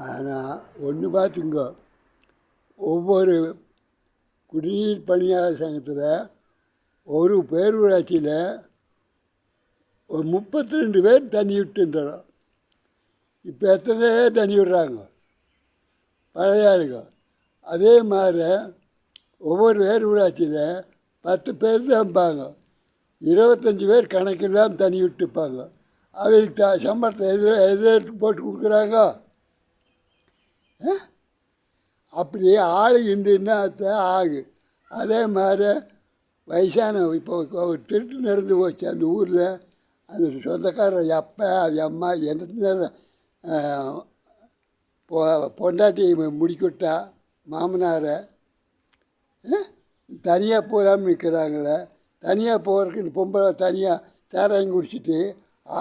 ஆனால் ஒன்று பார்த்துங்க, ஒவ்வொரு குடிநீர் பணியாளர் சங்கத்தில் ஒரு பேரூராட்சியில் ஒரு 32 பேர் தண்ணி விட்டுன்றோம். இப்போ எத்தனை தண்ணி விடுறாங்க பழைய ஆளுங்க. அதே மாதிரி ஒவ்வொரு பேரூராட்சியில் 10 பேர் தான் இருப்பாங்க. 25 பேர் கணக்கில்லாமல் தண்ணி விட்டுப்பாங்க. அவங்களுக்கு சம்பளத்தை எதிர்த்து போட்டு கொடுக்குறாங்க. அப்படி ஆள் இருந்துன்னா ஆகு. அதே மாதிரி வயசான இப்போ ஒரு திருட்டு நடந்து போச்சு அந்த ஊரில். அந்த சொந்தக்காரர் அப்பா அம்மா என்ன பொண்டாட்டி முடிக்கிட்டா மாமனாரை தனியாக போகாமல் நிற்கிறாங்களே. தனியாக போகிறதுக்கு இந்த பொம்பளை தனியாக சாராயம் குடிச்சிட்டு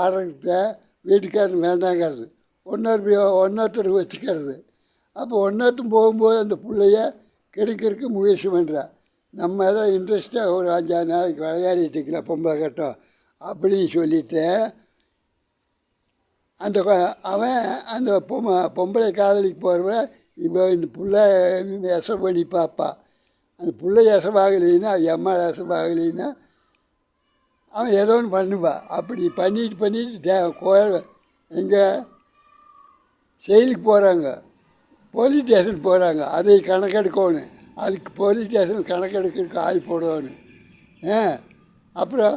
ஆடுறத வீட்டுக்காரன் வேண்டாங்கிறது, ஒன்றொருத்தர் வச்சுக்கிறது. அப்போ ஒன்றொருத்தம் போகும்போது அந்த பிள்ளைய கெடுக்கிறதுக்கு முயற்சி பண்ணுறா. நம்ம தான் இன்ட்ரெஸ்ட்டாக ஒரு 5-6 நாளைக்கு விளையாடிட்டு இருக்கலாம் பொம்பளை கட்டம் அப்படின்னு சொல்லிட்டு அவன் அந்த பொம்பளை காதலிக்கு போகிறவன் இப்போ இந்த பிள்ளை எசை பண்ணி பார்ப்பா. அந்த பிள்ளை எசவாகலைன்னா அம்மா எசவாகலைன்னா அவன் ஏதோ ஒன்று பண்ணுவான். அப்படி பண்ணிட்டு கோயில் எங்கே செயலுக்கு போகிறாங்க, போலீஸ் ஸ்டேஷன் போகிறாங்க. அதை கணக்கெடுக்கணும். அதுக்கு போலீஸ் ஸ்டேஷன் கணக்கெடுக்கிறதுக்கு ஆள் போடணும். அப்புறம்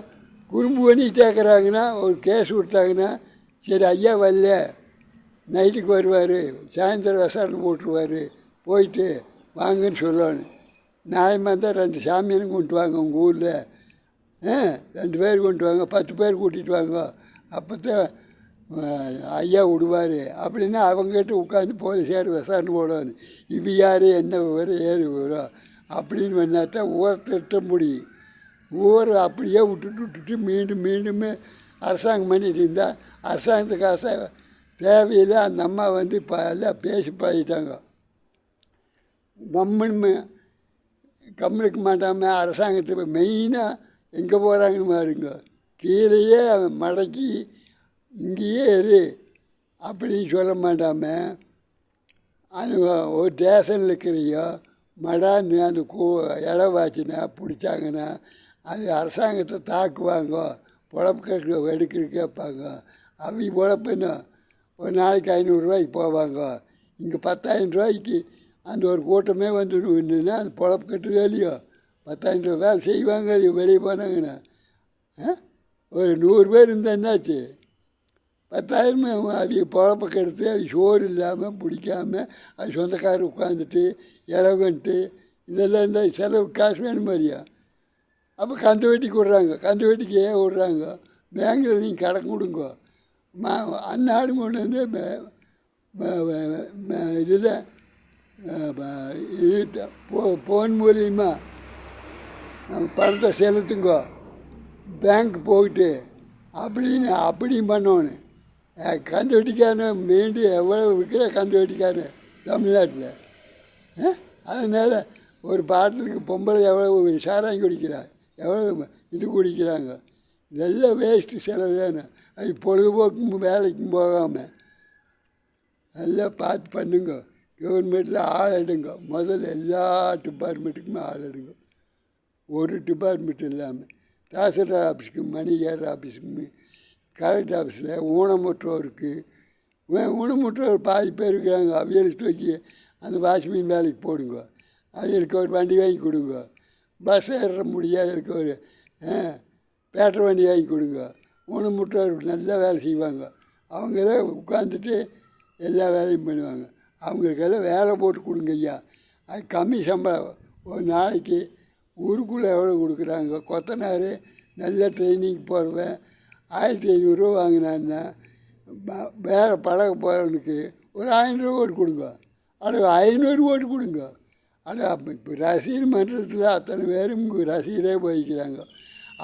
குறும்பு பண்ணி கேட்குறாங்கன்னா ஒரு கேஸ் கொடுத்தாங்கன்னா, சரி ஐயா வரல, நைட்டுக்கு வருவார், சாயந்தரம் விசாரணை போட்டுருவார், போயிட்டு வாங்கன்னு சொல்லணும். நியாயமாக இருந்தால் 2 சாமியானும் கொண்டு வாங்க உங்கள் ஊரில், 2 பேர் கொண்டு வாங்க, 10 பேர் கூட்டிகிட்டு வாங்க, அப்போ தான் ஐயா விடுவார் அப்படின்னா அவங்ககிட்ட உட்காந்து போலீஸார் விசாரணை போடணும். இப்போ யார் என்ன விவரம் ஏது விவரம் அப்படின்னு பண்ணாதான் ஊரை திருத்த முடியும். ஊரை அப்படியே விட்டுட்டு மீண்டும் அரசாங்கம் பண்ணிட்டு இருந்தால் அரசாங்கத்துக்கு காசை தேவையில்லை. அந்த அம்மா வந்து இப்போ எல்லாம் பேசி பழகிட்டாங்க. கம்முனுக்கு மாட்டாமல் அரசாங்கத்துக்கு மெயினாக எங்கே போகிறாங்கன்னு பாருங்க. கீழேயே மடக்கி இங்கேயே இரு அப்படின்னு சொல்ல மாட்டாமல் அது ஒரு ஸ்டேஷனில் இருக்கிறையோ மடான்னு அந்த இலவாச்சினா பிடிச்சாங்கன்னா அது அரசாங்கத்தை தாக்குவாங்க, பொழப்பு எடுக்கிற கேட்பாங்க. அவங்க பொழப்புன்னு ஒரு நாளைக்கு 500 ரூபாய்க்கு போவாங்க. இங்கே 10,000 ரூபாய்க்கு அந்த ஒரு கூட்டமே வந்துடுன்னா அந்த பொழப்பு கட்டுதோ இல்லையோ, 10,000 ரூபா வேலை செய்வாங்க. அது வெளியே போனாங்கன்னா ஒரு 100 பேர் இருந்தாச்சு 10,000 அவங்க பொழப்பை கெடுத்து அது சோறு இல்லாமல் பிடிக்காமல் அது சொந்தக்காரர் உட்காந்துட்டு இலவன்ட்டு இதெல்லாம் இருந்தால் செலவு காசு வேணும் மாதிரியா. அப்போ கந்து வெட்டிக்கு விட்றாங்க. கந்து வெட்டிக்கு ஏன் விட்றாங்க? பேங்கில் நீங்கள் கடன் கொடுங்க. அந்நாடு கொண்டு வந்து இதில் இது ஃபோன் மூலியமாக பணத்தை செலுத்துங்க பேங்க் போயிட்டு அப்படியும் பண்ணணும். கந்து வெட்டிக்காரன் மீண்டும் எவ்வளோ விற்கிற கந்து வெட்டிக்காரன் தமிழ்நாட்டில். அதனால் ஒரு பாட்டிலுக்கு பொம்பளை எவ்வளோ சாராயம் குடிக்கிறார், எவ்வளோ இது குடிக்கிறாங்க. இதெல்லாம் வேஸ்ட்டு செலவு தானே. அது பொழுதுபோக்கும் வேலைக்கும் போகாமல் எல்லாம் பார்த்து பண்ணுங்க. கவர்மெண்ட்டில் ஆள் எடுங்க. முதல்ல எல்லா டிபார்ட்மெண்ட்டுக்குமே ஆள் எடுங்க. ஒரு டிபார்ட்மெண்ட் இல்லாமல் தாசில்தார் ஆஃபீஸுக்கு, மணிகர் ஆஃபீஸுக்கு, கலெக்டர் ஆஃபீஸில் ஊனமுற்றோருக்கு ஊனமுற்றோர் பாதி பேர் இருக்கிறாங்க. அவியலுக்கு தூக்கி அந்த வாட்ச்மேன் வேலைக்கு போடுங்க. அவங்களுக்கு ஒரு வண்டி வாங்கி கொடுங்க. பஸ் ஏற முடியாதவங்களுக்கு ஒரு பேட்டர் வண்டி வாங்கி கொடுங்க. ஊனமுற்றோர் நல்லா வேலை செய்வாங்க. அவங்க தான் உட்காந்துட்டு எல்லா வேலையும் பண்ணுவாங்க. அவங்களுக்கெல்லாம் வேலை போட்டு கொடுங்க ஐயா. அது கம்மி சம்பளம். ஒரு நாளைக்கு ஊருக்குள்ளே எவ்வளோ கொடுக்குறாங்க. கொத்தனார் நல்ல ட்ரைனிங் போடுவேன் 1,500 ரூபா வாங்கினான்னா வேலை பழக போகிறவனுக்கு ஒரு 1000 ரூபா ஓட்டு கொடுங்க. அது 500 ஓட்டு கொடுங்க. அது இப்போ ரசிகர் மன்றத்தில் அத்தனை பேரும் ரசிகரே போய்க்கிறாங்க.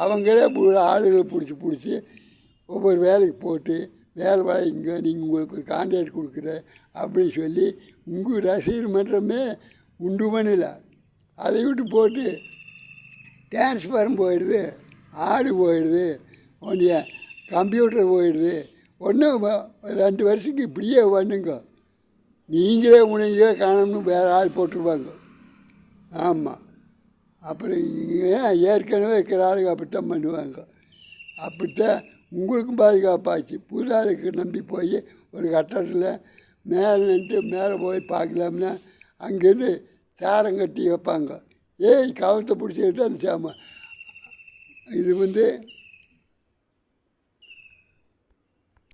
அவங்களே ஆளுகளை பிடிச்சி ஒவ்வொரு வேலைக்கு போட்டு வேலை வாங்கிங்க, நீங்கள் உங்களுக்கு ஒரு கான்ட்ராக்ட் கொடுக்குறேன் அப்படின்னு சொல்லி உங்கள் ரசிகர் மன்றமே உண்டு பண்ணல. அதை விட்டு போட்டு டிரான்ஸ்ஃபார்ம் போயிடுது, ஆடு போயிடுது, ஒன்று கம்ப்யூட்டர் போயிடுது. ஒன்றும் 2 வருஷத்துக்கு இப்படியே பண்ணுங்க. நீங்களே உனக்கே காணணும்னு வேறு ஆள் போட்டுருவாங்க. ஆமாம். அப்புறம் ஏற்கனவே இருக்கிற ஆளுங்க அப்படித்தான் பண்ணுவாங்க. அப்படித்தான் உங்களுக்கும் பாதுகாப்பாச்சு. புது ஆளுக்கு நம்பி போய் ஒரு கட்டத்தில் மேலே நின்று மேலே போய் பார்க்கலாம்னா அங்கேருந்து சாரம் கட்டி வைப்பாங்க. ஏய் கவத்தை பிடிச்சி எடுத்து அந்த இது